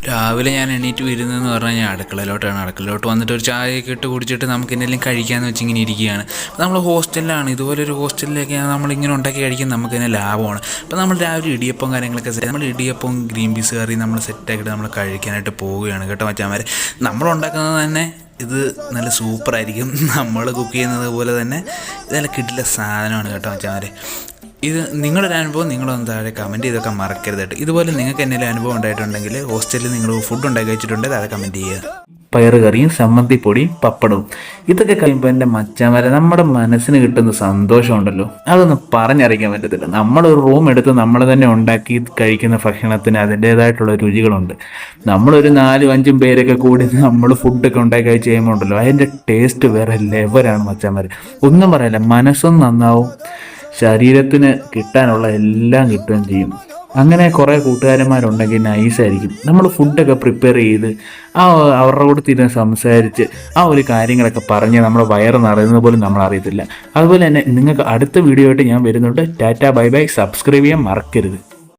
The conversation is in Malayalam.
രാവിലെ ഞാൻ എണീറ്റ് വരുന്നതെന്ന് പറഞ്ഞാൽ ഞാൻ അടുക്കളയിലോട്ട് വന്നിട്ട് ഒരു ചായയൊക്കെ ഇട്ട് കുടിച്ചിട്ട് നമുക്ക് എന്തെങ്കിലും കഴിക്കാമെന്ന് വെച്ച് ഇങ്ങനെ ഇരിക്കുകയാണ്. അപ്പോൾ നമ്മൾ ഹോസ്റ്റലിലാണ്, ഇതുപോലൊരു ഹോസ്റ്റലിലേക്ക് നമ്മളിങ്ങനെ ഉണ്ടാക്കി കഴിക്കാൻ നമുക്ക് തന്നെ ലാഭമാണ്. അപ്പോൾ നമ്മൾ രാവിലെ ഇടിയപ്പം കാര്യങ്ങളൊക്കെ നമ്മൾ ഇടിയപ്പം ഗ്രീൻ പീസ് കറി നമ്മൾ സെറ്റാക്കിയിട്ട് നമ്മൾ കഴിക്കാനായിട്ട് പോവുകയാണ് കേട്ടോ മച്ചാന്മാരെ. നമ്മളുണ്ടാക്കുന്നത് തന്നെ ഇത് നല്ല സൂപ്പറായിരിക്കും. നമ്മൾ കുക്ക് ചെയ്യുന്നത് പോലെ തന്നെ ഇതെല്ലാം കിട്ടില്ല സാധനമാണ് കേട്ടോ മച്ചാന്മാരെ. ഇത് നിങ്ങളുടെ അനുഭവം നിങ്ങളൊന്ന് താഴെ കമൻറ്റ് ചെയ്തൊക്കെ മറക്കരുത് കേട്ടോ. ഇതുപോലെ നിങ്ങൾക്ക് എന്തെങ്കിലും അനുഭവം ഉണ്ടായിട്ടുണ്ടെങ്കിൽ ഹോസ്റ്റലിൽ നിങ്ങൾ ഫുഡ് ഉണ്ടാക്കി വെച്ചിട്ടുണ്ടെങ്കിൽ താഴെ കമൻറ്റ് ചെയ്യുക. പയറ് കറിയും ചമ്മന്തിപ്പൊടിയും പപ്പടവും ഇതൊക്കെ കഴിയുമ്പോൾ എൻ്റെ മച്ചാന്മാരെ നമ്മുടെ മനസ്സിന് കിട്ടുന്ന സന്തോഷമുണ്ടല്ലോ, അതൊന്നും പറഞ്ഞറിയിക്കാൻ പറ്റത്തില്ല. നമ്മളൊരു റൂം എടുത്ത് നമ്മൾ തന്നെ ഉണ്ടാക്കി കഴിക്കുന്ന ഭക്ഷണത്തിന് അതിൻ്റേതായിട്ടുള്ള രുചികളുണ്ട്. നമ്മളൊരു 4-5 പേരൊക്കെ കൂടി നമ്മൾ ഫുഡൊക്കെ ഉണ്ടാക്കി കഴിച്ച് കഴിയുമ്പോൾ ഉണ്ടല്ലോ അതിൻ്റെ ടേസ്റ്റ് വേറെ ലെവലാണ് മച്ചാന്മാർ. ഒന്നും പറയില്ല, മനസ്സും നന്നാവും, ശരീരത്തിന് കിട്ടാനുള്ള എല്ലാം കിട്ടുകയും ചെയ്യും. അങ്ങനെ കുറേ കൂട്ടുകാരന്മാരുണ്ടെങ്കിൽ നൈസായിരിക്കും. നമ്മൾ ഫുഡൊക്കെ പ്രിപ്പയർ ചെയ്ത് അവരുടെ കൂടെ തിരിഞ്ഞ് സംസാരിച്ച് ഒരു കാര്യങ്ങളൊക്കെ പറഞ്ഞ് നമ്മുടെ വയറ് നിറയുന്നത് പോലും നമ്മൾ അറിയത്തില്ല. അതുപോലെ തന്നെ നിങ്ങൾക്ക് അടുത്ത വീഡിയോ ആയിട്ട് ഞാൻ വരുന്നുണ്ട്. Tata bye bye. സബ്സ്ക്രൈബ് ചെയ്യാൻ മറക്കരുത്.